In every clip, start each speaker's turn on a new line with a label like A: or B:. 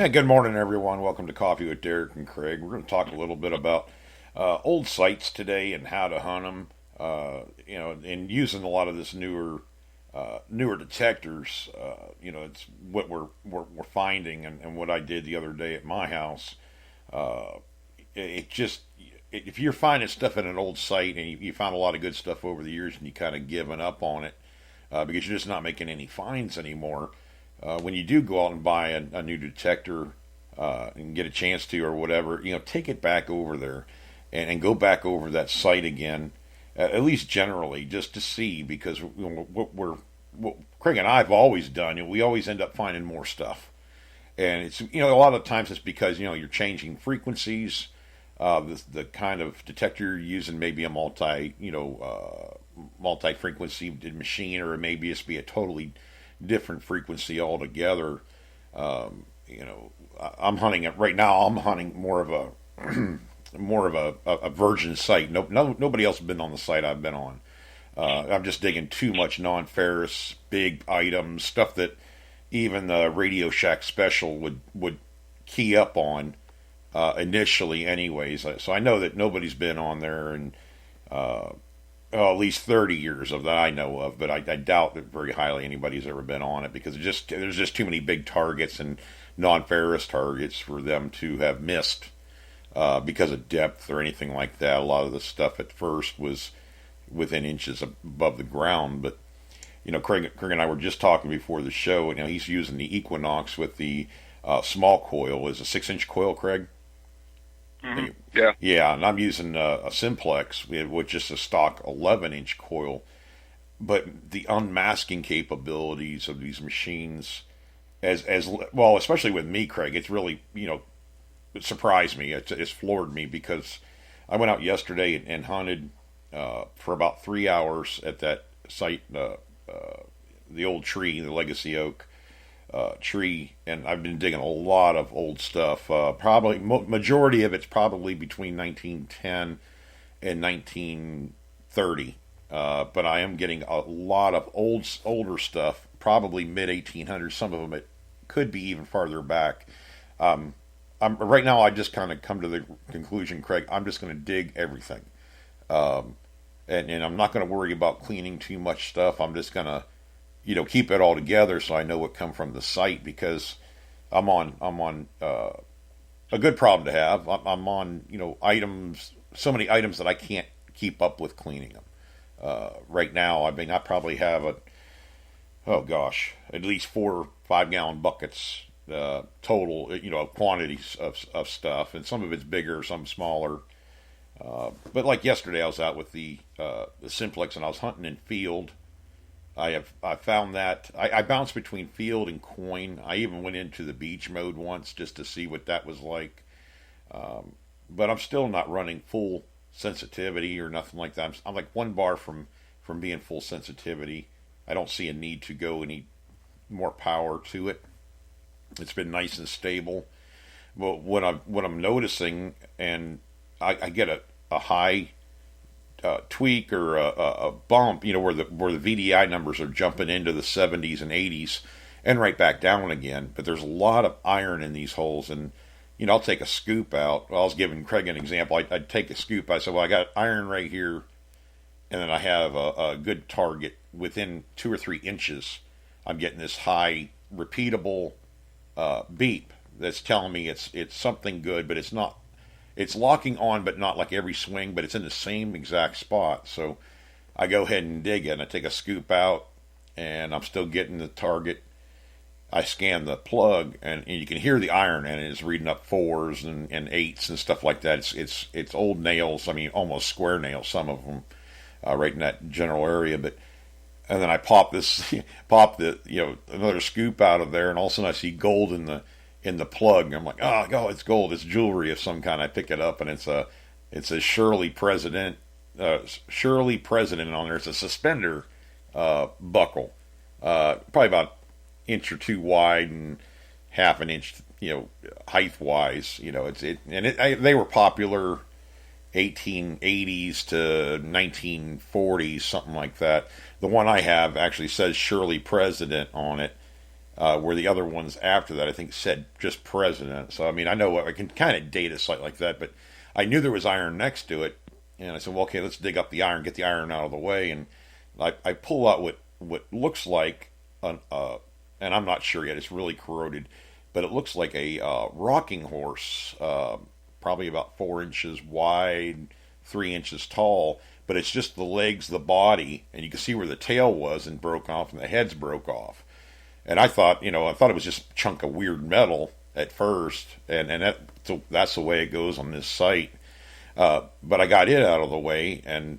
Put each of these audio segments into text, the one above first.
A: Yeah, good morning, everyone. Welcome to Coffee with Derek and Craig. We're going to talk a little bit about old sites today and how to hunt them. And using a lot of this newer detectors. It's what we're finding, and what I did the other day at my house. Uh, it just if you're finding stuff in an old site and you found a lot of good stuff over the years and you kind of given up on it because you're just not making any finds anymore. When you do go out and buy a new detector and get a chance to or whatever, take it back over there and go back over that site again, at least generally, just to see because what Craig and I have always done, we always end up finding more stuff, and it's a lot of times it's because you're changing frequencies. The kind of detector you're using may be a multi frequency machine, or it may just be a totally different frequency altogether. I'm hunting it right now. I'm hunting more of a virgin site. Nobody else has been on the site I've been on. I'm just digging too much non-ferrous, big items, stuff that even the Radio Shack special would key up on initially, anyways. So I know that nobody's been on there in at least 30 years of that I know of, but I doubt that very highly anybody's ever been on it because there's just too many big targets and non-ferrous targets for them to have missed because of depth or anything like that. A lot of the stuff at first was within inches above the ground, but Craig and I were just talking before the show. He's using the Equinox with the small coil. Is a 6-inch coil, Craig?
B: Mm-hmm. Yeah.
A: Yeah, and I'm using a Simplex, which is a stock 11-inch coil. But the unmasking capabilities of these machines, as well, especially with me, Craig, it's really it surprised me. It's floored me because I went out yesterday and hunted for about 3 hours at that site, the old tree, the Legacy Oak tree, and I've been digging a lot of old stuff. Probably majority of it's probably between 1910 and 1930, but I am getting a lot of older stuff, probably mid 1800s. Some of them it could be even farther back. Right now I just kind of come to the conclusion, Craig. I'm just going to dig everything, and I'm not going to worry about cleaning too much stuff. I'm just going to keep it all together so I know what come from the site because I'm on a good problem to have. I'm on items, so many items that I can't keep up with cleaning them. Right now, I mean, I probably have at least 4 or 5 gallon buckets total, quantities of stuff, and some of it's bigger, some smaller. But like yesterday, I was out with the Simplex and I was hunting in field. I found that I bounced between field and coin. I even went into the beach mode once just to see what that was like. But I'm still not running full sensitivity or nothing like that. I'm like one bar from being full sensitivity. I don't see a need to go any more power to it. It's been nice and stable. But what I'm noticing, and I get a high tweak or a bump, where the VDI numbers are jumping into the 70s and 80s and right back down again. But there's a lot of iron in these holes, and I'll take a scoop out. Well, I was giving Craig an example. I'd take a scoop. I said, well, I got iron right here, and then I have a good target within 2 or 3 inches. I'm getting this high repeatable beep that's telling me it's something good, but it's not. It's locking on, but not like every swing, but it's in the same exact spot. So I go ahead and dig it, and I take a scoop out, and I'm still getting the target. I scan the plug, and you can hear the iron, and it's reading up 4s and 8s and stuff like that. It's old nails. I mean, almost square nails, some of them, right in that general area. And then I pop another scoop out of there, and all of a sudden I see gold in the plug. I'm like, oh, it's gold. It's jewelry of some kind. I pick it up, and it's a Shirley President on there. It's a suspender buckle, probably about inch or two wide and half an inch, height wise. They were popular 1880s to 1940s, something like that. The one I have actually says Shirley President on it. where the other ones after that I think said just president. So I mean, I know I can kind of date a site like that, but I knew there was iron next to it, and I said, well, okay, let's dig up the iron, get the iron out of the way, and I pull out what looks like and I'm not sure yet. It's really corroded, but it looks like a rocking horse, probably about 4 inches wide, 3 inches tall. But it's just the legs, the body, and you can see where the tail was and broke off, and the heads broke off. And I thought it was just a chunk of weird metal at first, and that's the way it goes on this site. But I got it out of the way, and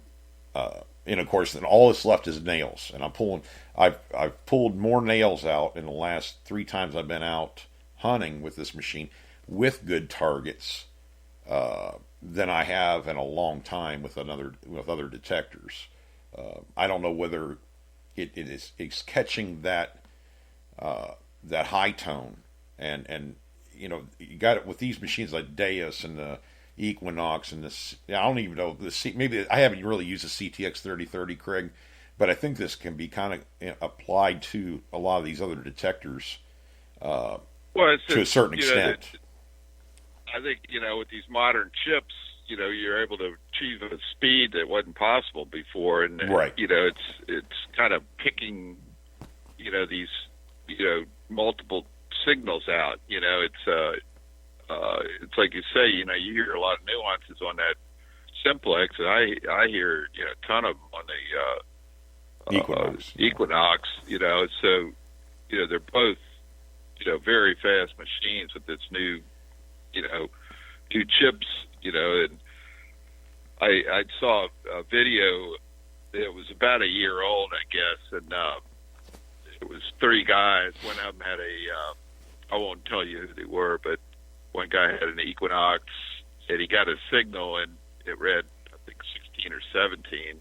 A: of course, then all that's left is nails. And I've pulled more nails out in the last 3 times I've been out hunting with this machine with good targets than I have in a long time with other detectors. I don't know whether it's catching that high tone, and you got it with these machines like Deus and the Equinox and this. I don't even know maybe I haven't really used the CTX 3030, Craig, but I think this can be kind of applied to a lot of these other detectors to a certain extent.
B: I think with these modern chips, you're able to achieve a speed that wasn't possible before, and
A: right.
B: It's kind of picking these multiple signals out. It's like you say, you hear a lot of nuances on that simplex, and I hear a ton of them on the Equinox. So they're both very fast machines with this new chips. And I saw a video. It was about a year old, I guess, and it was 3 guys. One of them had I won't tell you who they were, but one guy had an Equinox, and he got a signal, and it read, I think, 16 or 17.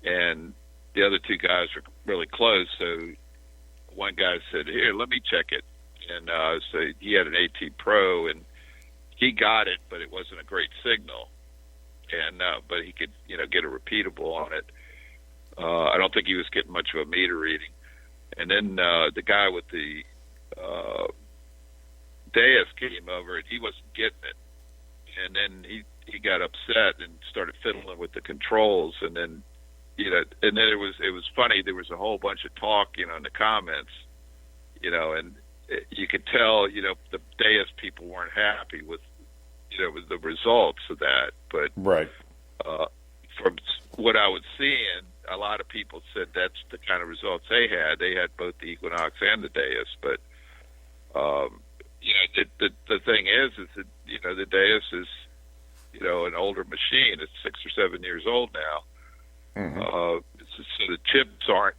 B: And the other 2 guys were really close, so one guy said, "Here, let me check it." And so he had an AT Pro, and he got it, but it wasn't a great signal. And but he could, get a repeatable on it. I don't think he was getting much of a meter reading. And then the guy with the Deus came over, and he wasn't getting it. And then he got upset and started fiddling with the controls. And then and then it was funny. There was a whole bunch of talk, in the comments, and you could tell, the Deus people weren't happy with with the results of that. But
A: right.
B: From what I was seeing, a lot of people said that's the kind of results they had. They had both the Equinox and the Deus, but the thing is that the Deus is an older machine. It's 6 or 7 years old now.
A: Mm-hmm.
B: So the chips aren't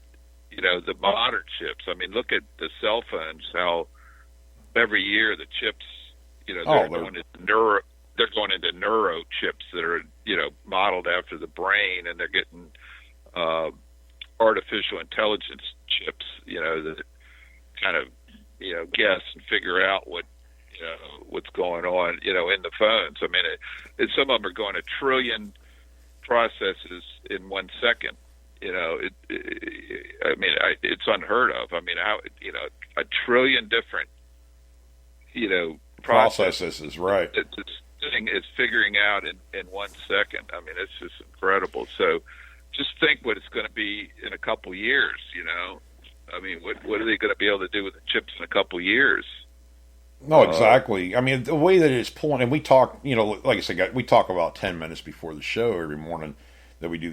B: the modern chips. I mean, look at the cell phones. How every year the chips they're going into neuro chips that are modeled after the brain, and they're getting artificial intelligence chips that kind of guess and figure out what's going on in the phones. I mean, some of them are going 1 trillion processes in 1 second. It's unheard of. I mean, how 1 trillion different
A: processes is right.
B: This thing is figuring out in 1 second. I mean, it's just incredible. So just think what it's going to be in a couple years. I mean, what are they going to be able to do with the chips in a couple years?
A: No, exactly. I mean, the way that it's pulling, and we talk, like I said, we talk about 10 minutes before the show every morning that we do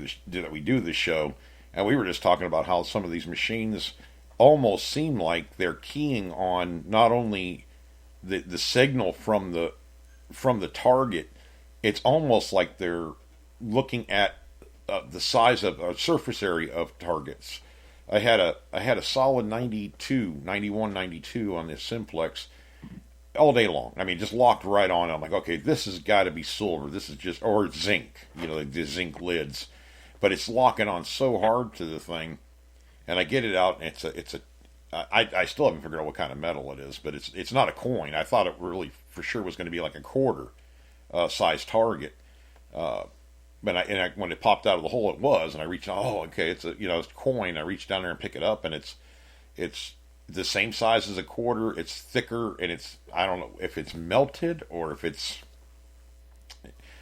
A: this show, and we were just talking about how some of these machines almost seem like they're keying on not only the signal from the target. It's almost like they're looking at the size of a surface area of targets. I had a solid 91, 92 on this simplex all day long. I mean, just locked right on. I'm like, okay, this has got to be silver. This is just, or zinc, like the zinc lids. But it's locking on so hard to the thing, and I get it out, and I still haven't figured out what kind of metal it is, but it's not a coin. I thought it really for sure was going to be like a quarter size target. But when it popped out of the hole, it was, and I reached out. Oh, okay, it's a coin. I reached down there and pick it up, and it's the same size as a quarter. It's thicker, and I don't know if it's melted or if it's.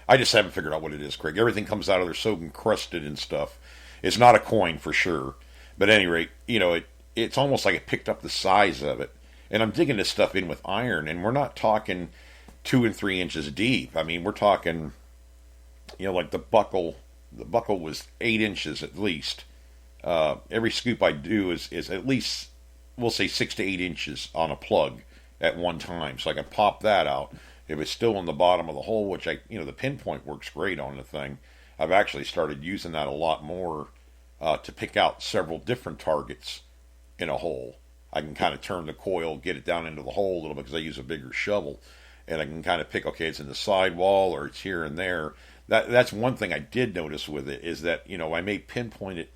A: I just haven't figured out what it is, Craig. Everything comes out of there so encrusted and stuff. It's not a coin for sure, but at any rate, it's almost like it picked up the size of it. And I'm digging this stuff in with iron, and we're not talking 2 and 3 inches deep. I mean, we're talking, like the buckle. The buckle was 8 inches at least. Every scoop I do is at least, we'll say 6 to 8 inches on a plug at one time. So I can pop that out. If it's still in the bottom of the hole, which the pinpoint works great on the thing. I've actually started using that a lot more to pick out several different targets in a hole. I can kind of turn the coil, get it down into the hole a little bit because I use a bigger shovel, and I can kind of pick, okay, it's in the sidewall or it's here and there. That's one thing I did notice with it is that I may pinpoint it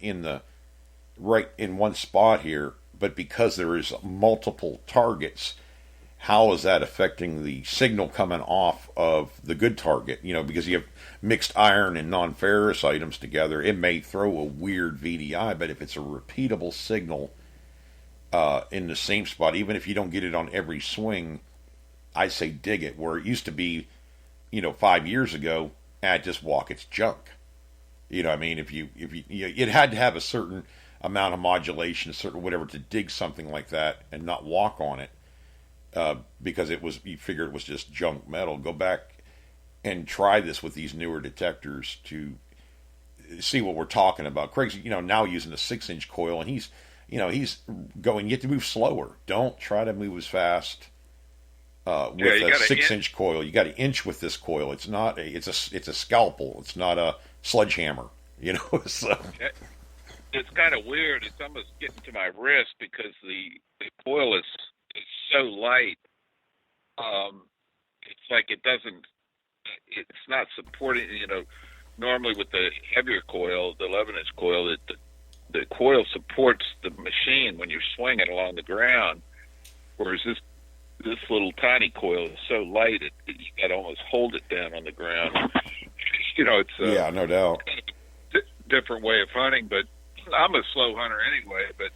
A: right in one spot here, but because there is multiple targets, how is that affecting the signal coming off of the good target? Because you have mixed iron and non-ferrous items together, it may throw a weird VDI, but if it's a repeatable signal in the same spot, even if you don't get it on every swing, I say dig it. Where it used to be, 5 years ago, just walk, it's junk. I mean, if you it had to have a certain amount of modulation, a certain whatever, to dig something like that and not walk on it. Because you figure it was just junk metal. Go back and try this with these newer detectors to see what we're talking about. Craig's, now using a 6-inch coil, and he's going. You have to move slower. Don't try to move as fast with a 6-inch coil. You got to inch with this coil. It's not. It's a scalpel. It's not a sledgehammer. So.
B: It's kind of weird. It's almost getting to my wrist because the coil is so light. It's like it's not supporting, normally with the heavier coil, the 11-inch coil, the coil supports the machine when you're swinging along the ground, whereas this little tiny coil is so light, you got to almost hold it down on the ground. It's
A: yeah, no doubt.
B: Different way of hunting, but I'm a slow hunter anyway, but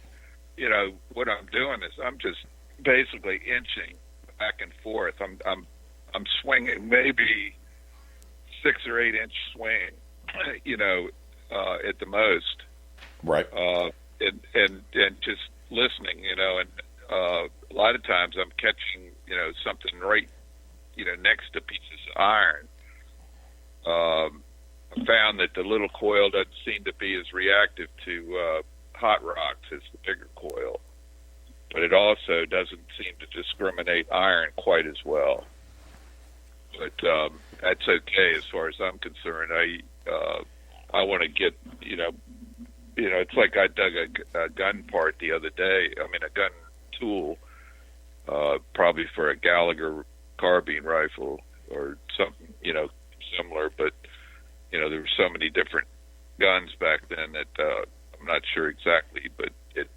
B: what I'm doing is I'm just basically inching back and forth. I'm swinging maybe 6 or 8 inch swing, at the most.
A: Right.
B: And just listening, and a lot of times I'm catching, something right, next to pieces of iron. I found that the little coil doesn't seem to be as reactive to hot rocks as the bigger coil, but it also doesn't seem to discriminate iron quite as well. But that's okay as far as I'm concerned. I want to get, it's like I dug a gun part the other day. I mean, a gun tool, probably for a Gallagher carbine rifle or something, similar. But there were so many different guns back then that I'm not sure exactly, but it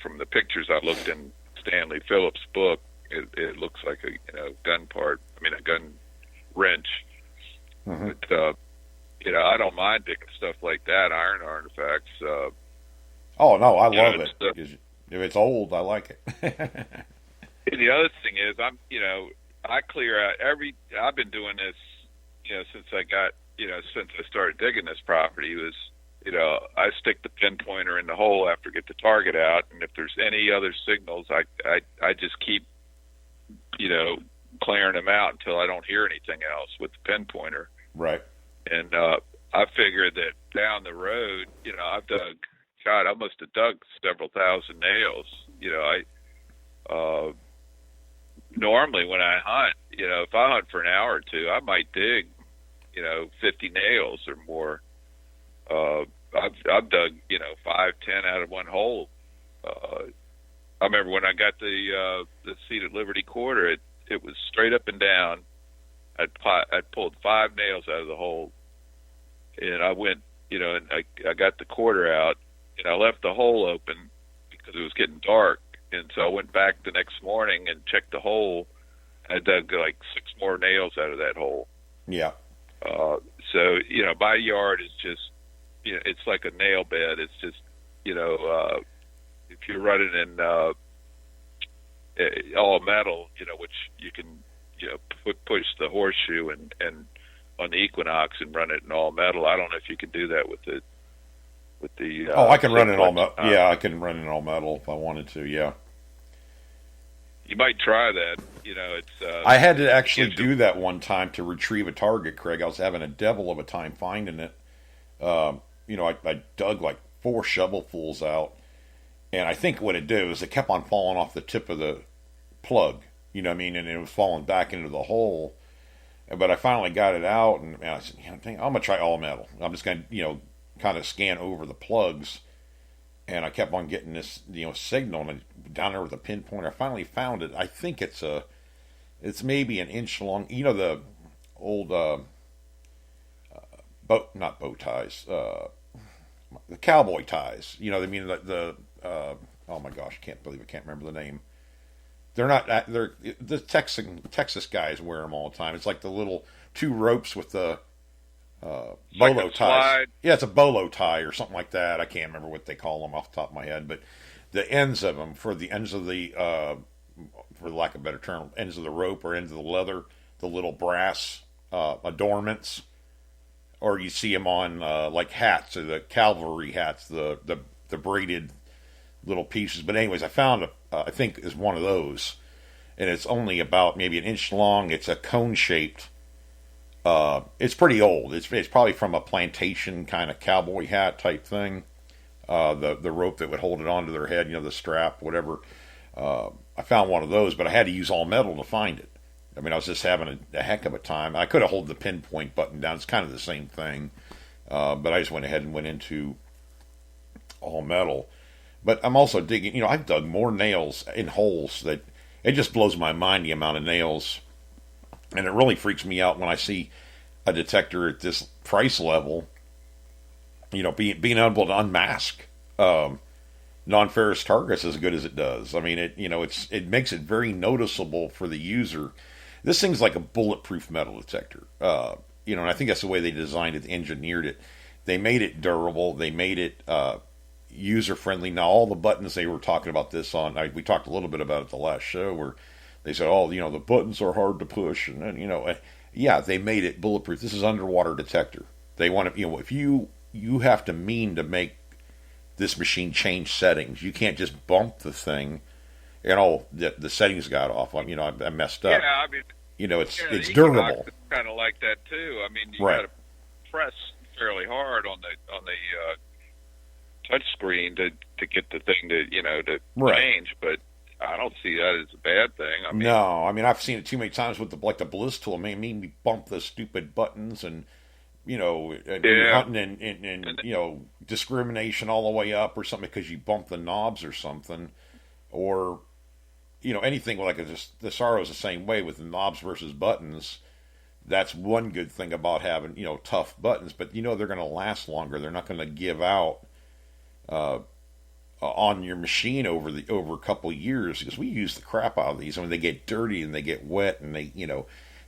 B: from the pictures I looked in Stanley Phillips' book, it looks like a gun part. I mean, a gun wrench. Mm-hmm. But I don't mind digging stuff like that, iron artifacts.
A: Oh no, I love it. If it's old, I like it.
B: And the other thing is, I clear out I've been doing this, since I started digging this property. Was I stick the pinpointer in the hole after I get the target out, and if there's any other signals, I just keep, clearing them out until I don't hear anything else with the pinpointer.
A: Right.
B: And I figured that down the road, I've dug, I must have dug several thousand nails. I normally when I hunt, if I hunt for an hour or two, I might dig, 50 nails or more. I've dug, 5, 10 out of one hole. I remember when I got the seat at Liberty Quarter, it was straight up and down. I'd pulled 5 nails out of the hole, and I went, and I got the quarter out, and I left the hole open because it was getting dark, and so I went back the next morning and checked the hole. I dug like 6 more nails out of that hole.
A: Yeah.
B: So my yard is just, it's like a nail bed. It's just, if you're running in all metal, which you can, push the horseshoe and on the Equinox and run it in all metal. I don't know if you can do that with the.
A: I can run it all metal.
B: Simplex.
A: Yeah, I can run it all metal if I wanted to. Yeah.
B: You might try that. It's.
A: I had to actually do that one time to retrieve a target, Craig. I was having a devil of a time finding it. I dug like 4 shovelfuls out, and I think what it did was it kept on falling off the tip of the plug. You know what I mean? And it was falling back into the hole. But I finally got it out, and I said, I'm going to try all metal. I'm just going to, kind of scan over the plugs. And I kept on getting this, signal, and down there with a pinpoint, I finally found it. I think it's maybe an inch long. The old, not bow ties, the cowboy ties. I mean, oh my gosh, I can't remember the name. They're the Texas guys wear them all the time. It's like the little 2 ropes with the bolo ties.
B: Slide.
A: Yeah, it's a bolo tie or something like that. I can't remember what they call them off the top of my head, but the ends of them, for the ends of the, for lack of a better term, ends of the rope or ends of the leather, the little brass adornments, or you see them on like hats, or the cavalry hats, the braided little pieces. But anyways, I found I think is one of those, and it's only about maybe an inch long. It's a cone shaped. It's pretty old. It's probably from a plantation kind of cowboy hat type thing. The rope that would hold it onto their head, the strap, whatever. I found one of those, but I had to use all metal to find it. I mean, I was just having a heck of a time. I could have held the pinpoint button down. It's kind of the same thing, but I just went ahead and went into all metal. But I'm also digging, I've dug more nails in holes that it just blows my mind, the amount of nails. And it really freaks me out when I see a detector at this price level, being able to unmask non-ferrous targets as good as it does. I mean, it makes it very noticeable for the user. This thing's like a bulletproof metal detector, and I think that's the way they designed it, engineered it. They made it durable. They made it user-friendly. Now, all the buttons they were talking about this on, we talked a little bit about it the last show, where they said, the buttons are hard to push, and then, yeah, they made it bulletproof. This is underwater detector. They want to, if you have to mean to make this machine change settings. You can't just bump the thing, the settings got off. I messed up.
B: Yeah, I mean,
A: it's durable.
B: Kind of like that too. I mean, you
A: right.
B: got to press fairly hard on the touch screen to get the thing to
A: right.
B: change, but I don't see that as a bad thing. I mean,
A: no, I mean, I've seen it too many times with the Bliss tool. It made me bump the stupid buttons and hunting and discrimination all the way up or something because you bump the knobs or something, or anything like the Sorrow is the same way with the knobs versus buttons. That's one good thing about having tough buttons, but they're going to last longer. They're not going to give out on your machine over a couple of years, because we use the crap out of these. I mean, they get dirty and they get wet, and they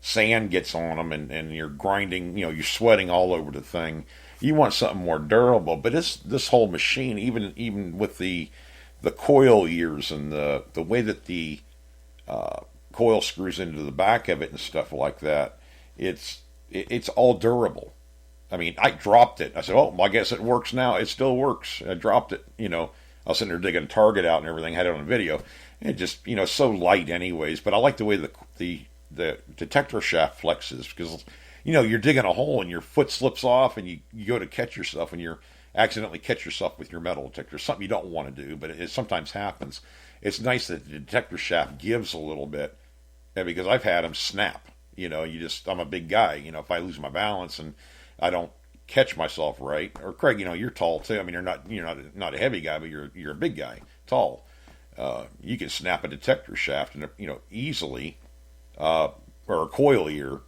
A: sand gets on them, and you're grinding, you're sweating all over the thing. You want something more durable, but this whole machine, even with the coil ears and the way that the coil screws into the back of it and stuff like that, it's all durable. I mean, I dropped it. I said, oh, well, I guess it works now. It still works. I dropped it, I was sitting there digging a target out and everything, had it on video. And it just, so light anyways. But I like the way the detector shaft flexes, because, you're digging a hole and your foot slips off and you go to catch yourself and you accidentally catch yourself with your metal detector. Something you don't want to do, but it sometimes happens. It's nice that the detector shaft gives a little bit, because I've had them snap. I'm a big guy. If I lose my balance and I don't catch myself right, or Craig, you're tall too. I mean, you're not a heavy guy, but you're a big guy, tall. You can snap a detector shaft and easily, or a coil ear.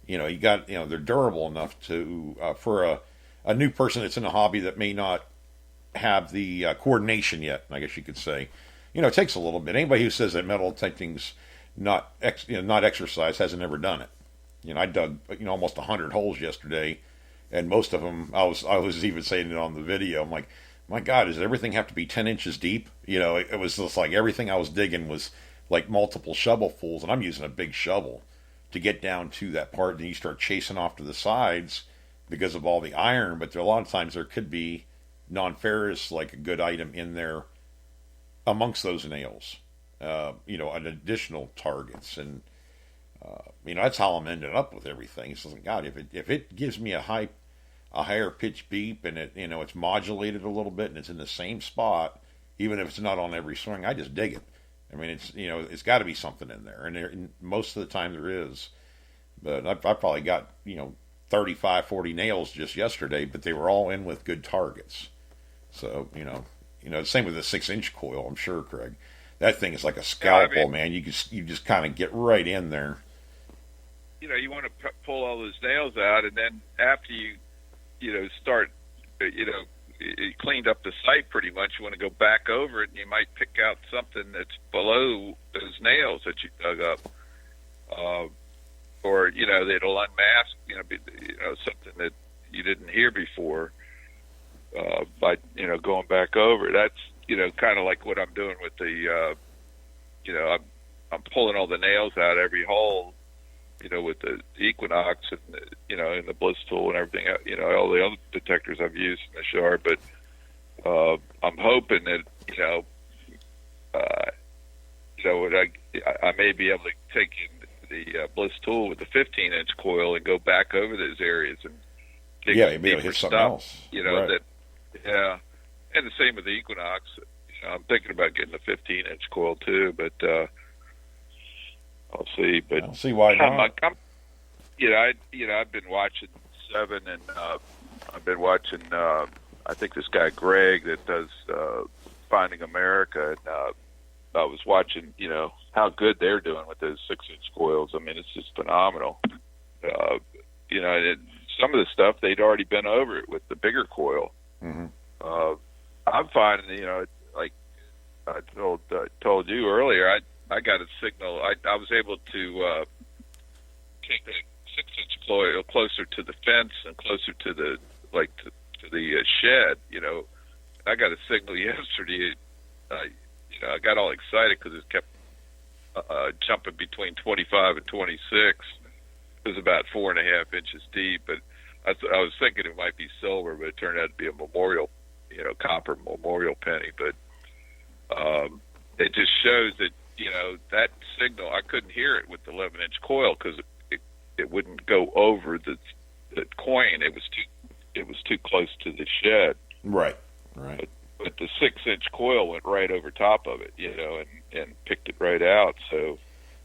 A: You got they're durable enough to for a new person that's in a hobby that may not have the coordination yet. I guess you could say, it takes a little bit. Anybody who says that metal detecting's not exercise hasn't ever done it. I dug almost 100 holes yesterday. And most of them, I was even saying it on the video. I'm like, my God, does everything have to be 10 inches deep? It was just like everything I was digging was like multiple shovelfuls, and I'm using a big shovel to get down to that part. Then you start chasing off to the sides because of all the iron. But there, a lot of times there could be non-ferrous, like a good item in there amongst those nails. An additional targets, and that's how I'm ending up with everything. It's like, God, if it gives me a higher pitch beep, and it's modulated a little bit and it's in the same spot, even if it's not on every swing, I just dig it. I mean, it's got to be something in there, and most of the time there is. But I probably got 35, 40 nails just yesterday, but they were all in with good targets. So same with the 6-inch coil. I'm sure, Craig, that thing is like a scalpel, man. You just kind of get right in there.
B: You want to pull all those nails out, and then after you start, you cleaned up the site pretty much. You want to go back over it, and you might pick out something that's below those nails that you dug up, or that'll unmask, something that you didn't hear before by going back over. That's kind of like what I'm doing with the, I'm pulling all the nails out every hole, with the Equinox and and the Bliss tool and everything, all the other detectors I've used in the Shard. But I'm hoping that I may be able to take in the Bliss tool with the 15-inch coil and go back over those areas and dig
A: maybe it'll hit something else. Right.
B: And the same with the Equinox. I'm thinking about getting the 15-inch coil too, but I'll see. But
A: I'll see why not.
B: I've been watching Seven, and I've been watching. I think this guy Greg that does Finding America, and I was watching. How good they're doing with those 6-inch coils. I mean, it's just phenomenal. Some of the stuff they'd already been over it with the bigger coil.
A: Mm-hmm.
B: I'm finding, like I told you earlier, I got a signal. I was able to take the 6-inch coil closer to the fence and closer to the to the shed. I got a signal yesterday. I got all excited because it kept jumping between 25 and 26. It was about 4.5 inches deep, but I was thinking it might be silver, but it turned out to be a memorial, copper memorial penny. But it just shows that that signal, I couldn't hear it with the 11-inch coil because it wouldn't go over the coin. It was too close to the shed.
A: Right.
B: But the 6-inch coil went right over top of it, and picked it right out. So,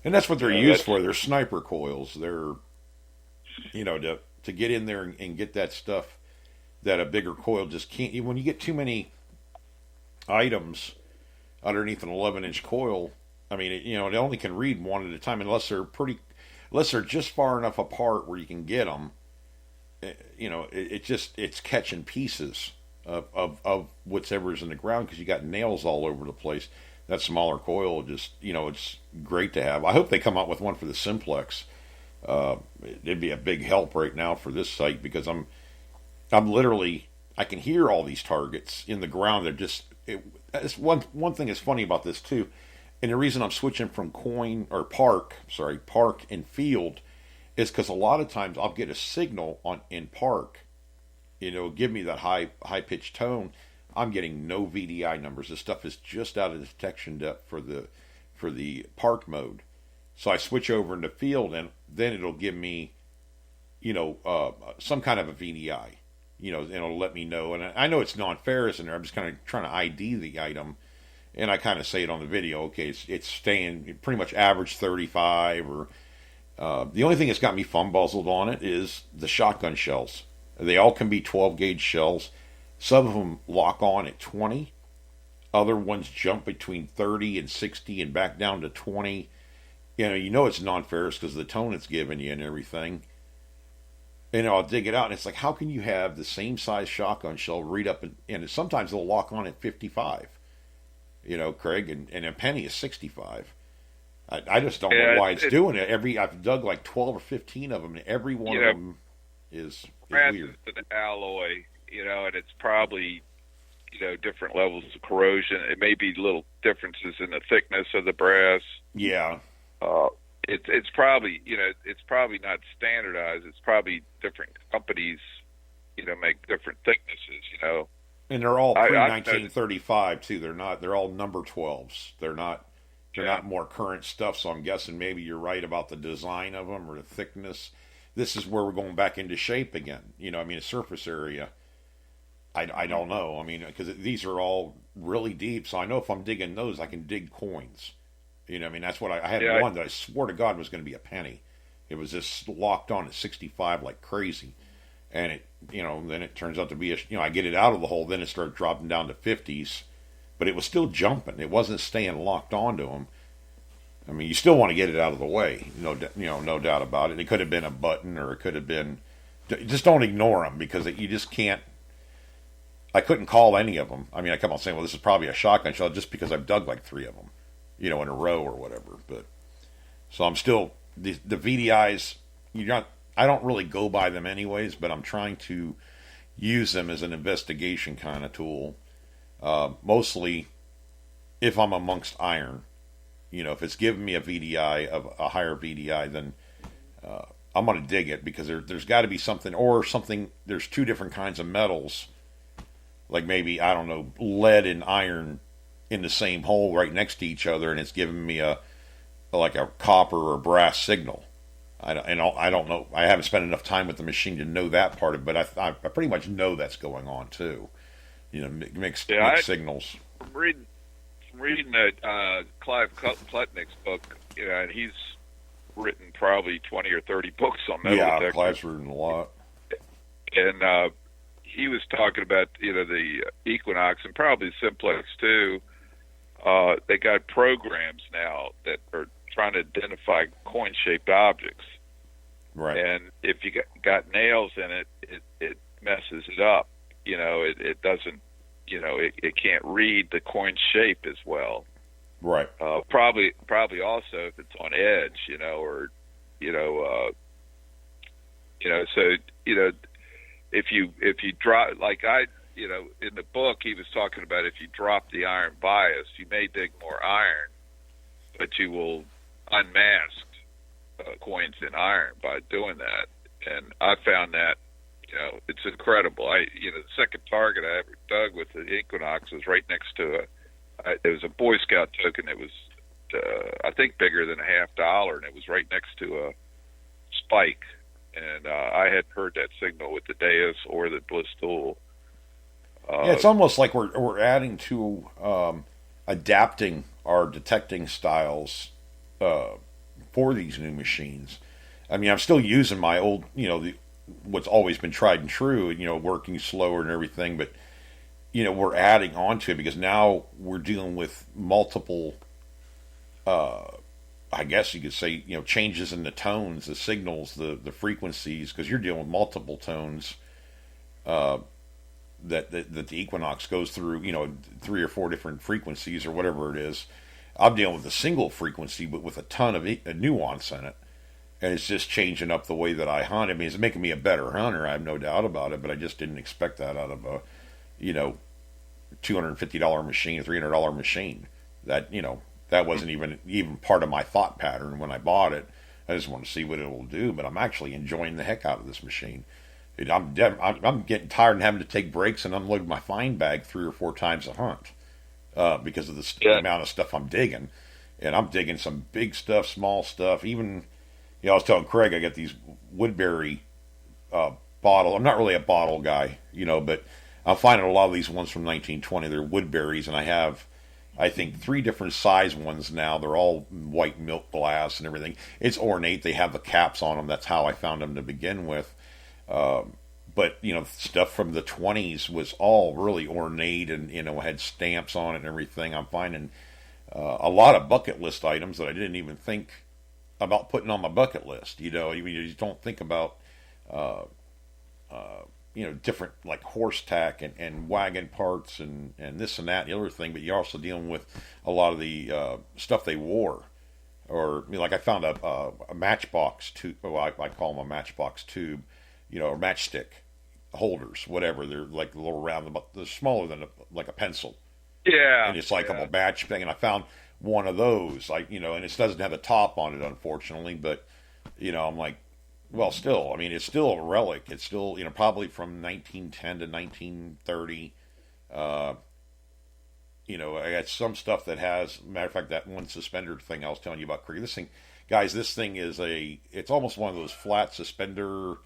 A: and that's what they're used for. They're sniper coils. They're, to get in there and get that stuff that a bigger coil just can't. When you get too many items underneath an 11-inch coil, I mean, it only can read one at a time unless they're just far enough apart where you can get them. It's catching pieces of whatever's in the ground because you got nails all over the place. That smaller coil just, it's great to have. I hope they come out with one for the Simplex. It'd be a big help right now for this site because I'm literally, I can hear all these targets in the ground. They're just, it's one thing that's funny about this too. And the reason I'm switching from park and field is because a lot of times I'll get a signal in park, give me that high pitched tone. I'm getting no VDI numbers. This stuff is just out of detection depth for the park mode. So I switch over into field, and then it'll give me, some kind of a VDI, and it'll let me know. And I know it's non-ferrous in there. I'm just kind of trying to ID the item, and I kind of say it on the video. Okay, it's staying pretty much average 35. Or the only thing that's got me fumbuzzled on it is the shotgun shells. They all can be 12 gauge shells. Some of them lock on at 20. Other ones jump between 30 and 60 and back down to 20. It's non-ferrous because of the tone it's giving you and everything. And I'll dig it out, and it's like, how can you have the same size shotgun shell read up, and sometimes they'll lock on at 55, Craig, and a penny is 65. I just don't know why it's doing it. I've dug like 12 or 15 of them, and every one of them is weird.
B: It's an alloy, and it's probably, different levels of corrosion. It may be little differences in the thickness of the brass.
A: Yeah.
B: Uh, it's probably it's probably not standardized. It's probably different companies make different thicknesses.
A: And they're all
B: I-
A: pre
B: I've
A: 1935 too. They're not. They're all number 12s. They're not. They're
B: Yeah.
A: not more current stuff. So I'm guessing maybe you're right about the design of them or the thickness. This is where we're going back into shape again. I mean, the surface area. I don't know. I mean, because these are all really deep. So I know if I'm digging those, I can dig coins. I mean, that's what I had
B: Yeah.
A: one that I swore to God was going to be a penny. It was just locked on at 65 like crazy. And then it turns out to be I get it out of the hole, then it started dropping down to 50s, but it was still jumping. It wasn't staying locked onto them. I mean, you still want to get it out of the way, no doubt about it. It could have been a button, or it could have been. Just don't ignore them, because you just can't. I couldn't call any of them. I mean, I come out saying, "Well, this is probably a shotgun shell," just because I've dug like 3 of them, in a row or whatever. But so I'm still the VDIs. I don't really go by them anyways, but I'm trying to use them as an investigation kind of tool. Mostly, if I'm amongst iron, if it's giving me a VDI of a higher VDI, then I'm going to dig it, because there's got to be something, or something. There's 2 different kinds of metals, like maybe, I don't know, lead and iron in the same hole right next to each other, and it's giving me like a copper or brass signal. I don't know. I haven't spent enough time with the machine to know that part of it, but I pretty much know that's going on too. Mixed signals.
B: I'm reading Clive Klutnick's book, and he's written probably 20 or 30 books on metal detectors.
A: Yeah, Clive's written a lot.
B: And he was talking about the Equinox, and probably Simplex too. They got programs now that are trying to identify coin-shaped objects.
A: Right.
B: And if you got nails in it, it messes it up. It doesn't. It can't read the coin shape as well.
A: Right.
B: Probably also if it's on edge, or so if you drop, like in the book he was talking about, if you drop the iron bias, you may dig more iron, but you will unmask coins in iron by doing that. And I found that it's incredible. The second target I ever dug with the Equinox was right next to it was a Boy Scout token. It was I think bigger than $50, and it was right next to a spike. And I had heard that signal with the Deus or the Bliss tool.
A: Yeah, it's almost like we're adding to adapting our detecting styles for these new machines. I mean, I'm still using my old, what's always been tried and true, working slower and everything, but we're adding on to it, because now we're dealing with multiple, I guess you could say, changes in the tones, the signals, the frequencies, because you're dealing with multiple tones that the Equinox goes through, 3 or 4 different frequencies or whatever it is. I'm dealing with a single frequency, but with a ton of nuance in it. And it's just changing up the way that I hunt. I mean, it's making me a better hunter, I have no doubt about it, but I just didn't expect that out of a, $250 machine, a $300 machine. That wasn't even part of my thought pattern when I bought it. I just want to see what it will do, but I'm actually enjoying the heck out of this machine. I'm getting tired and having to take breaks and unload my find bag 3 or 4 times a hunt because of the amount of stuff I'm digging. And I'm digging some big stuff, small stuff. Even, I was telling Craig, I got these Woodbury bottle. I'm not really a bottle guy, but I'm finding a lot of these ones from 1920. They're Woodburys, and I have, I think, 3 different size ones now. They're all white milk glass and everything. It's ornate. They have the caps on them. That's how I found them to begin with. But stuff from the 20s was all really ornate and had stamps on it and everything. I'm finding a lot of bucket list items that I didn't even think about putting on my bucket list. You just don't think about different, like, horse tack and wagon parts and this and that and the other thing, but you're also dealing with a lot of the stuff they wore. Or, like, I found a matchbox tube, I call them a matchbox tube, or matchstick holders, whatever. They're like a little round, they're smaller than like a pencil,
B: Yeah,
A: and it's like
B: yeah.
A: a batch thing. And I found one of those, like and it doesn't have a top on it, unfortunately. But I'm like, well, still, I mean, it's still a relic. It's still probably from 1910 to 1930. Uh, I got some stuff that has. Matter of fact, that one suspender thing I was telling you about, Craig. This thing, guys, this thing is it's almost one of those flat suspender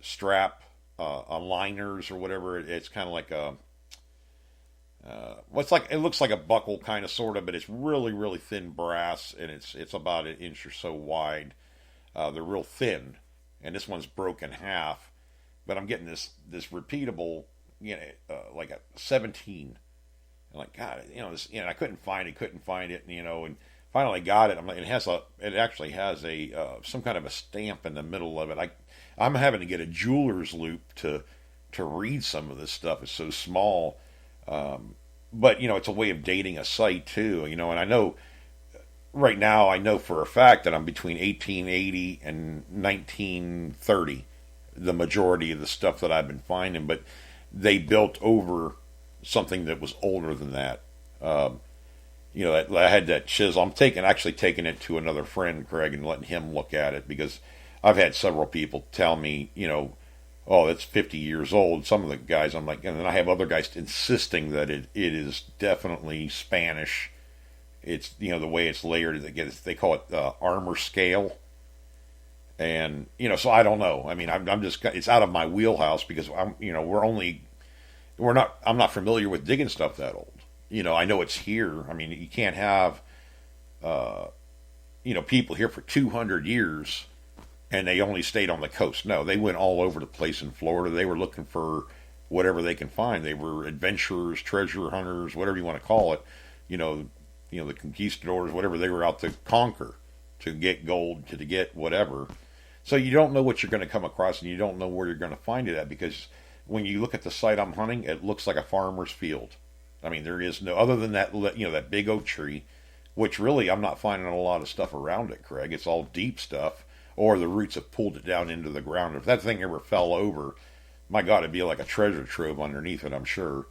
A: strap aligners or whatever. It's kind of like a. It looks like a buckle, kind of, sort of, but it's really, really thin brass, and it's about an inch or so wide. They're real thin, and this one's broken half. But I'm getting this repeatable, like a 17. And like, God, this, I couldn't find it, and finally got it. It actually has some kind of a stamp in the middle of it. I'm having to get a jeweler's loop to read some of this stuff. It's so small. But it's a way of dating a site too, and I know right now, I know for a fact that I'm between 1880 and 1930, the majority of the stuff that I've been finding, but they built over something that was older than that. I had that chisel. I'm actually taking it to another friend, Craig, and letting him look at it, because I've had several people tell me, oh, it's 50 years old. Some of the guys, I'm like, and then I have other guys insisting that it is definitely Spanish. It's, the way it's layered, they call it armor scale. And, so I don't know. I mean, I'm just, it's out of my wheelhouse, because I'm not familiar with digging stuff that old. I know it's here. I mean, you can't have, people here for 200 years and they only stayed on the coast. No, they went all over the place in Florida. They were looking for whatever they can find. They were adventurers, treasure hunters, whatever you want to call it. The conquistadors, whatever. They were out to conquer, to get gold, to get whatever. So you don't know what you're going to come across, and you don't know where you're going to find it at, because when you look at the site I'm hunting, it looks like a farmer's field. I mean, there is no, other than that, that big oak tree, which really I'm not finding a lot of stuff around it, Craig. It's all deep stuff, or the roots have pulled it down into the ground. If that thing ever fell over, my God, it'd be like a treasure trove underneath it, I'm sure.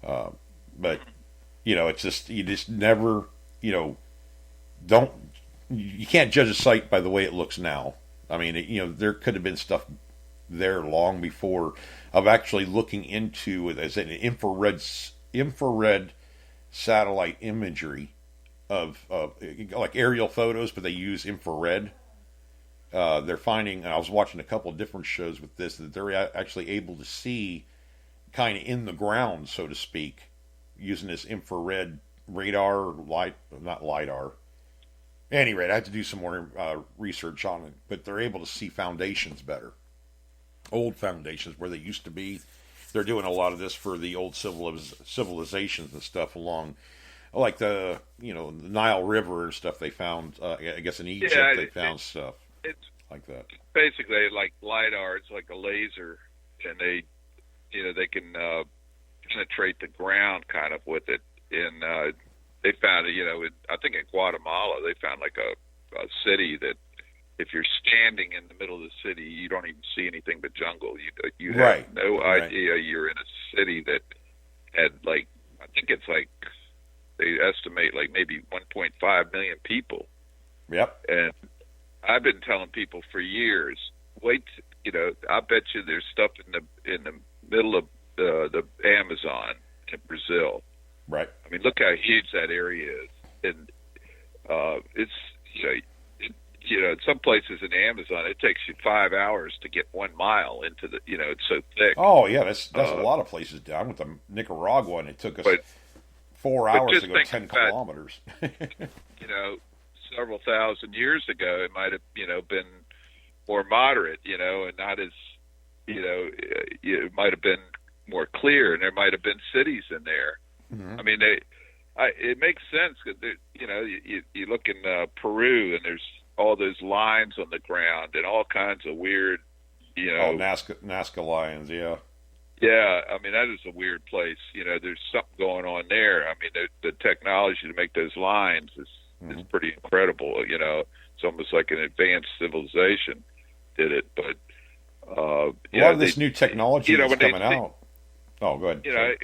A: But it's just, you just never, don't, you can't judge a site by the way it looks now. I mean, there could have been stuff there long before, of actually looking into it as an infrared satellite imagery of like aerial photos, but they use infrared. They're finding, and I was watching a couple of different shows with this, that they're actually able to see kind of in the ground, so to speak, using this infrared radar, not LiDAR. At any rate, I had to do some more research on it, but they're able to see foundations better. Old foundations where they used to be. They're doing a lot of this for the old civilizations and stuff along, like the Nile River and stuff. They found, I guess in Egypt, they found stuff like that.
B: Basically, like LiDAR, it's like a laser, and they can penetrate the ground kind of with it. And they found it, I think in Guatemala, they found like a city that, if you're standing in the middle of the city, you don't even see anything but jungle. You have no idea you're in a city that had, like, I think it's like, they estimate like maybe 1.5 million people.
A: Yep.
B: And I've been telling people for years, wait, I bet you there's stuff in the middle of the Amazon in Brazil.
A: Right.
B: I mean, look how huge that area is, and it's in some places in the Amazon, it takes you 5 hours to get 1 mile into the, it's so thick.
A: Oh yeah, that's a lot of places down with the Nicaragua, and it took us 4 hours to go 10 kilometers.
B: Several thousand years ago, it might have, been more moderate, and not as, it might have been more clear, and there might have been cities in there. Mm-hmm. I mean, it makes sense because you look in Peru, and there's all those lines on the ground and all kinds of weird,
A: Nazca lines, yeah.
B: Yeah, I mean, that is a weird place. There's something going on there. I mean, the technology to make those lines is pretty incredible. It's almost like an advanced civilization did it. But
A: A lot of this new technology that's
B: when
A: coming out. Oh, go ahead.
B: I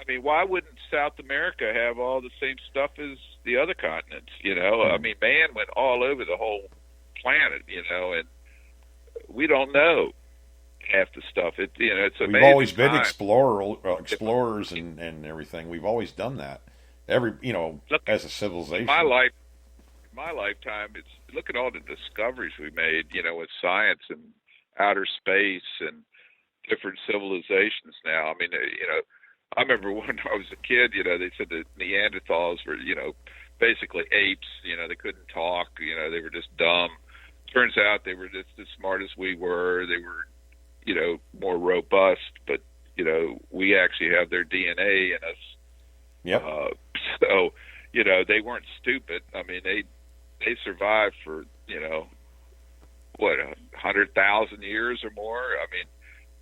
B: mean, why wouldn't South America have all the same stuff as the other continents? I mean, man went all over the whole planet, and we don't know half the stuff. It's amazing.
A: We've always been explorers and everything. We've always done that.
B: Look,
A: as a civilization.
B: My lifetime, look at all the discoveries we made, with science and outer space and different civilizations now. I mean, I remember when I was a kid, they said that Neanderthals were, basically apes. They couldn't talk. They were just dumb. Turns out they were just as smart as we were. They were, more robust, but, we actually have their DNA in us.
A: Yep.
B: So, they weren't stupid. I mean, they survived for, 100,000 years or more. I mean,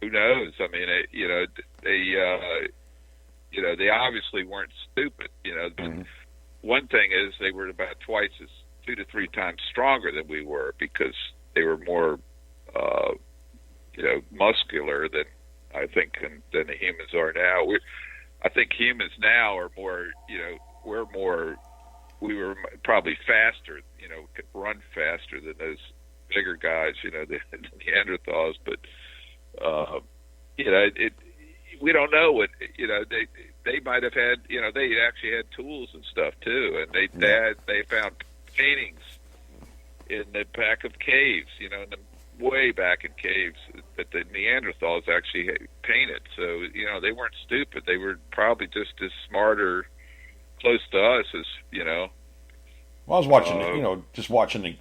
B: who knows? I mean, they obviously weren't stupid. But one thing is they were about twice as 2 to 3 times stronger than we were because they were more, muscular than I think than the humans are now. I think humans now are more, we were probably faster, could run faster than those bigger guys, the Neanderthals. But, we don't know what, they might have had, they actually had tools and stuff too. And they found paintings in the back of caves, way back in caves that the Neanderthals actually painted. So, they weren't stupid. They were probably just as smart or close to us as,
A: Well, I was watching, just watching the,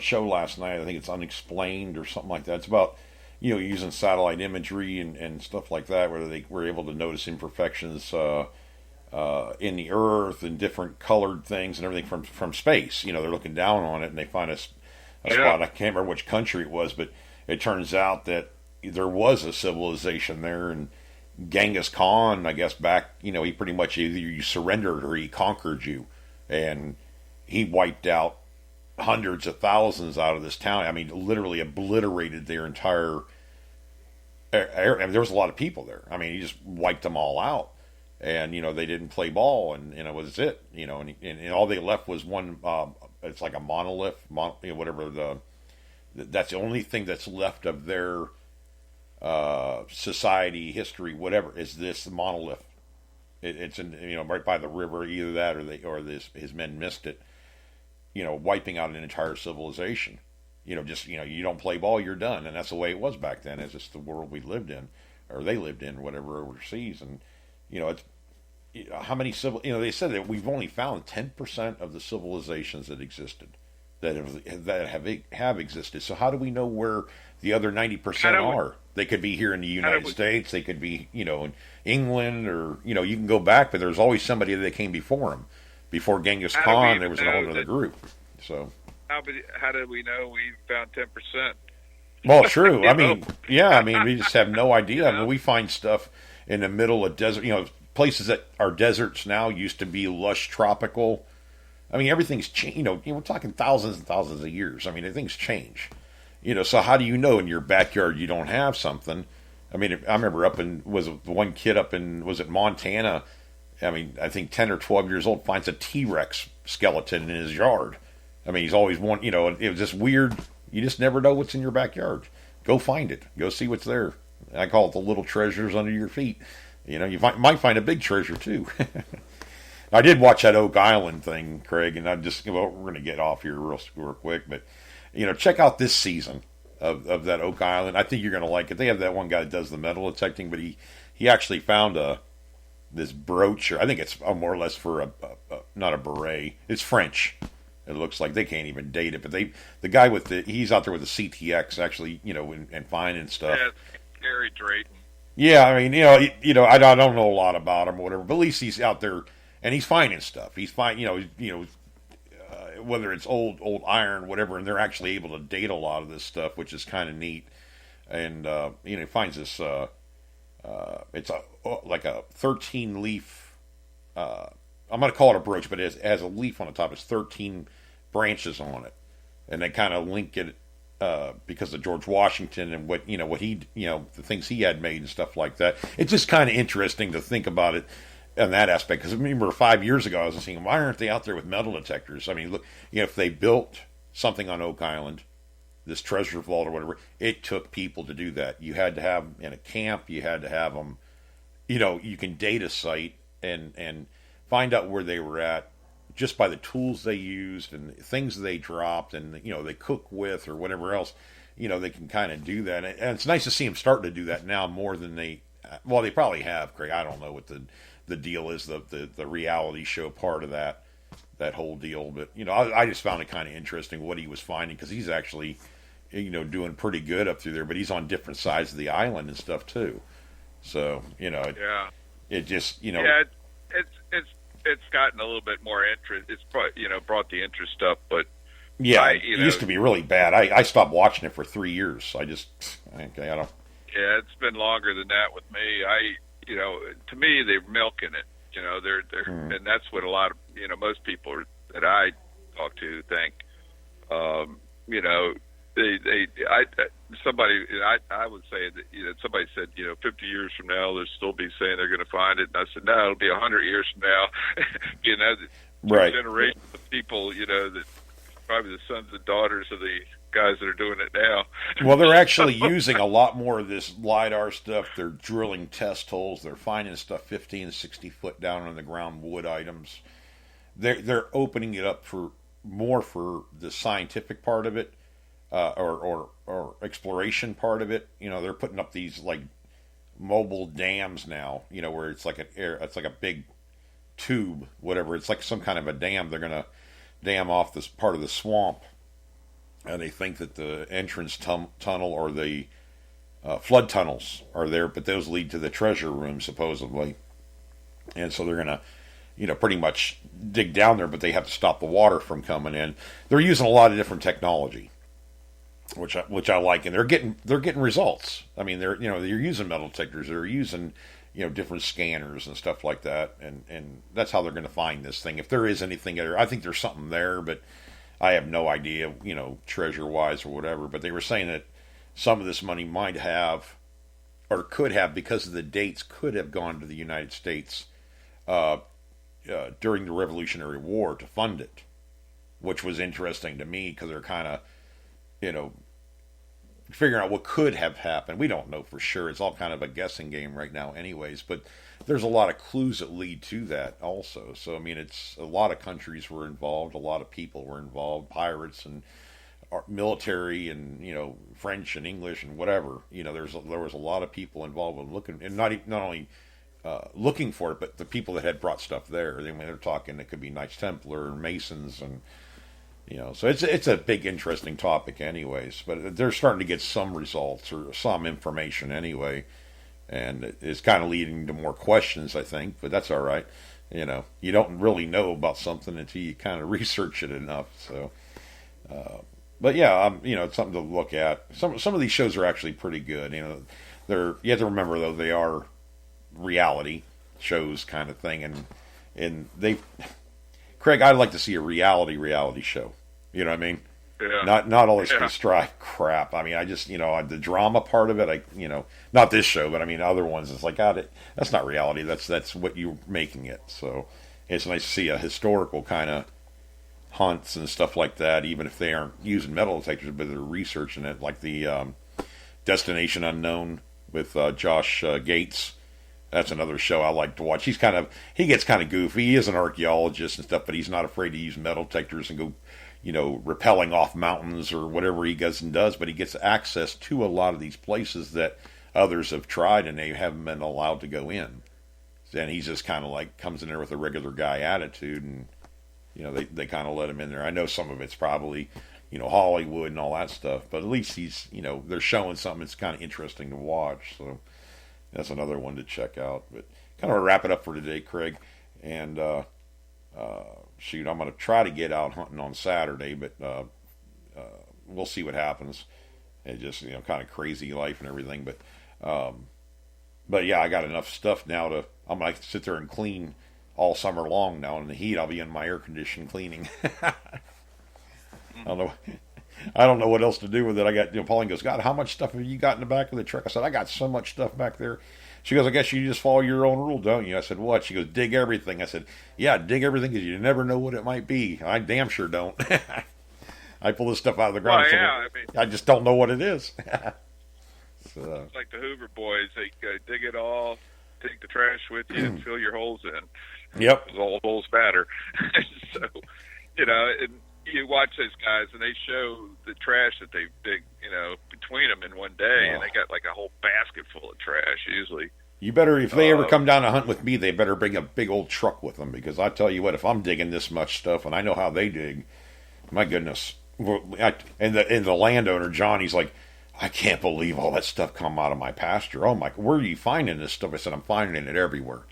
A: show last night. I think it's Unexplained or something like that. It's about, using satellite imagery and stuff like that, where they were able to notice imperfections in the Earth and different colored things and everything from space. They're looking down on it and they find a spot. I can't remember which country it was, but it turns out that there was a civilization there, and Genghis Khan, I guess back, he pretty much either you surrendered or he conquered you, and he wiped out hundreds of thousands out of this town. I mean, literally obliterated their entire area. I mean, there was a lot of people there. I mean, he just wiped them all out, and they didn't play ball, and it was it. And all they left was one. It's like a monolith, whatever that's the only thing that's left of their society, history, whatever, is this monolith. It's right by the river. Either that or his men missed it. Wiping out an entire civilization. You don't play ball, you're done, and that's the way it was back then. It's just the world we lived in, or they lived in, whatever, overseas, and it's. How many they said that we've only found 10% of the civilizations that existed, that have existed. So how do we know where the other 90% are? They could be here in the United States. They could be, in England, or you can go back, but there's always somebody that came before them. Before Genghis Khan, there was a whole other group. So
B: how do we know we found 10%?
A: Well, true. I mean, we just have no idea. I mean, we find stuff in the middle of desert. Places that are deserts now used to be lush tropical. I mean, everything's changed. We're talking thousands and thousands of years. I mean, things change. So how do you know in your backyard you don't have something? I mean, I remember one kid up in, was it Montana? I mean, I think 10 or 12 years old, finds a T-Rex skeleton in his yard. I mean, he's always it was just weird. You just never know what's in your backyard. Go find it. Go see what's there. I call it the little treasures under your feet. You might find a big treasure too. I did watch that Oak Island thing, Craig, and we're going to get off here real quick, but check out this season of that Oak Island. I think you're going to like it. They have that one guy that does the metal detecting, but he actually found this brooch, or I think it's more or less for not a beret. It's French. It looks like they can't even date it, but the guy he's out there with the CTX actually, and finding stuff.
B: Yeah, Gary Drayton.
A: Yeah, I mean, I don't know a lot about him or whatever, but at least he's out there and he's finding stuff. He's finding, whether it's old iron, whatever, and they're actually able to date a lot of this stuff, which is kind of neat. And he finds this. It's like a 13 leaf. I'm going to call it a brooch, but it has a leaf on the top. It's 13 branches on it, and they kind of link it because of George Washington and what he, the things he had made and stuff like that. It's just kind of interesting to think about it in that aspect. Because I remember 5 years ago, I was thinking, why aren't they out there with metal detectors? I mean, look, if they built something on Oak Island, this treasure vault or whatever, it took people to do that. You had to have them in a camp. You had to have them, you can date a site and find out where they were at just by the tools they used and things they dropped and they cook with or whatever else. They can kind of do that, and it's nice to see them starting to do that now more than they probably have, Craig. I don't know what the deal is, the reality show part of that whole deal, but I just found it kind of interesting what he was finding, because he's actually doing pretty good up through there, but he's on different sides of the island and stuff too. So it just
B: it's gotten a little bit more interest. It's brought the interest up, but
A: it used to be really bad. I stopped watching it for 3 years. I don't.
B: Yeah, it's been longer than that with me. To me, they're milking it. They're and that's what a lot of most people that I talk to think. I would say that somebody said 50 years from now they'll still be saying they're going to find it, and I said no, it'll be 100 years from now.
A: Right.
B: Generations of people that probably the sons and daughters of the guys that are doing it now.
A: Well, they're actually using a lot more of this LiDAR stuff. They're drilling test holes. They're finding stuff 50 and 60 foot down on the ground, wood items. They're opening it up for the scientific part of it, or exploration part of it. They're putting up these like mobile dams now. Where it's like it's like a big tube, whatever. It's like some kind of a dam. They're gonna dam off this part of the swamp. And they think that the entrance tunnel or the flood tunnels are there, but those lead to the treasure room, supposedly. And so they're going to, pretty much dig down there, but they have to stop the water from coming in. They're using a lot of different technology, which I like, and they're getting results. I mean, they're using metal detectors, they're using different scanners and stuff like that, and that's how they're going to find this thing. If there is anything there, I think there's something there, but I have no idea, treasure-wise or whatever, but they were saying that some of this money might have, or could have, because of the dates, could have gone to the United States during the Revolutionary War to fund it, which was interesting to me, because they're kind of, figuring out what could have happened. We don't know for sure. It's all kind of a guessing game right now anyways, but there's a lot of clues that lead to that also. So, I mean, it's a lot of countries were involved, a lot of people were involved, pirates and military and, French and English and whatever. There was a lot of people involved in looking, and not only looking for it, but the people that had brought stuff there. I mean, they're talking, it could be Knights Templar and Masons and, so it's a big, interesting topic anyways, but they're starting to get some results or some information anyway. And it's kind of leading to more questions, I think, but that's all right. You don't really know about something until you kind of research it enough. So, but yeah, it's something to look at. Some of these shows are actually pretty good. You have to remember though, they are reality shows kind of thing, and Craig, I'd like to see a reality show. You know what I mean?
B: Yeah.
A: Not all this contrived crap. I mean, I just, the drama part of it, not this show, but I mean, other ones, it's like, God, that's not reality. That's what you're making it. So it's nice to see a historical kind of hunts and stuff like that, even if they aren't using metal detectors, but they're researching it, like the Destination Unknown with Josh Gates. That's another show I like to watch. He gets kind of goofy. He is an archaeologist and stuff, but he's not afraid to use metal detectors and go, rappelling off mountains or whatever he goes and does, but he gets access to a lot of these places that others have tried and they haven't been allowed to go in. And he's just kind of like comes in there with a regular guy attitude, and they kind of let him in there. I know some of it's probably Hollywood and all that stuff, but at least he's they're showing something that's kind of interesting to watch. So that's another one to check out. But kind of wrap it up for today, Craig, and shoot, I'm going to try to get out hunting on Saturday, but we'll see what happens. It's just, kind of crazy life and everything. But yeah, I got enough stuff now I'm going to sit there and clean all summer long now. In the heat, I'll be in my air conditioned cleaning. I don't know. I don't know what else to do with it. I got, Pauline goes, God, how much stuff have you got in the back of the truck? I said, I got so much stuff back there. She goes, I guess you just follow your own rule, don't you? I said, what? She goes, dig everything. I said, yeah, dig everything because you never know what it might be. I damn sure don't. I pull this stuff out of the ground.
B: Well, yeah, I mean,
A: I just don't know what it is. So,
B: it's like the Hoover boys. They dig it all, take the trash with you, and fill your holes in.
A: yep.
B: Because all holes matter. So, and you watch those guys, and they show the trash that they dig, between them in one day, and they got like a whole basket full of trash usually.
A: You better, if they ever come down to hunt with me, they better bring a big old truck with them, because I tell you what, if I'm digging this much stuff and I know how they dig, my goodness. And the landowner, John, he's like, I can't believe all that stuff come out of my pasture. Oh my, where are you finding this stuff? I said, I'm finding it everywhere.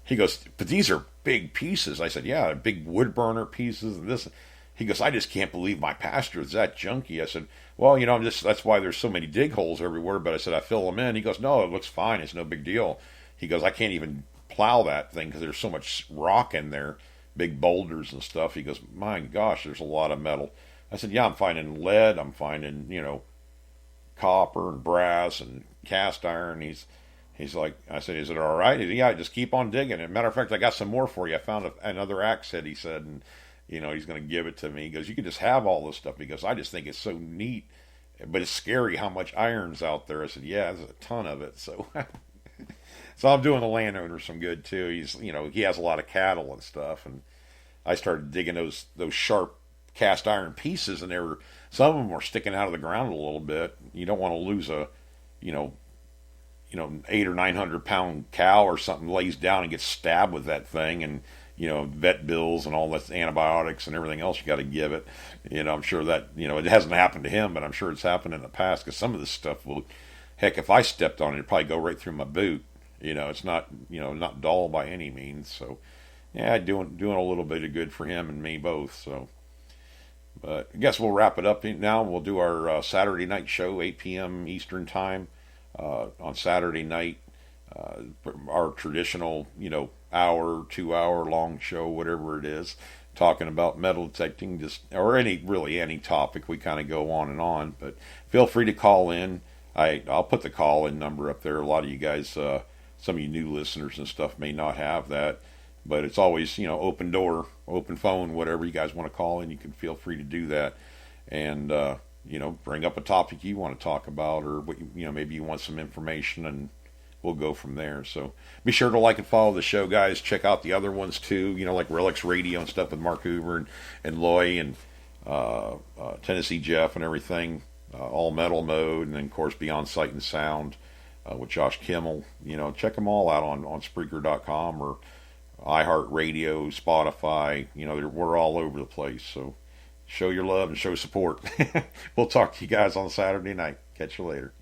A: He goes, but these are big pieces. I said, yeah, big wood burner pieces and this. He goes, I just can't believe my pasture is that junky. I said, well, that's why there's so many dig holes everywhere. But I said, I fill them in. He goes, no, it looks fine. It's no big deal. He goes, I can't even plow that thing because there's so much rock in there, big boulders and stuff. He goes, my gosh, there's a lot of metal. I said, yeah, I'm finding lead. I'm finding, copper and brass and cast iron. He's like, I said, is it all right? He said, yeah, just keep on digging. As a matter of fact, I got some more for you. I found another axe head, he said, and he's going to give it to me. He goes, you can just have all this stuff, because I just think it's so neat, but it's scary how much iron's out there. I said, yeah, there's a ton of it. So, so I'm doing the landowner some good too. He has a lot of cattle and stuff, and I started digging those sharp cast iron pieces, and some of them were sticking out of the ground a little bit. You don't want to lose a, 800 or 900 pound cow or something lays down and gets stabbed with that thing, and vet bills and all that antibiotics and everything else you got to give it. I'm sure that it hasn't happened to him, but I'm sure it's happened in the past, because some of this stuff will, heck, if I stepped on it, it'd probably go right through my boot. It's not not dull by any means. So yeah, doing a little bit of good for him and me both. So. But I guess we'll wrap it up now. We'll do our Saturday night show, 8 p.m. Eastern time on Saturday night. Our traditional, hour, 2 hour long show, whatever it is, talking about metal detecting, or any topic. We kind of go on and on. But feel free to call in. I'll put the call-in number up there. A lot of you guys, some of you new listeners and stuff may not have that. But it's always, open door, open phone, whatever you guys want to call in, you can feel free to do that. And, bring up a topic you want to talk about, or what maybe you want some information, and we'll go from there. So be sure to like and follow the show, guys. Check out the other ones too, like Relics Radio and stuff with Mark Hoover and Loy and Tennessee Jeff and everything. All Metal Mode, and then of course Beyond Sight and Sound with Josh Kimmel. Check them all out on Spreaker.com or iHeartRadio, Spotify. We're all over the place. So show your love and show support. We'll talk to you guys on Saturday night. Catch you later.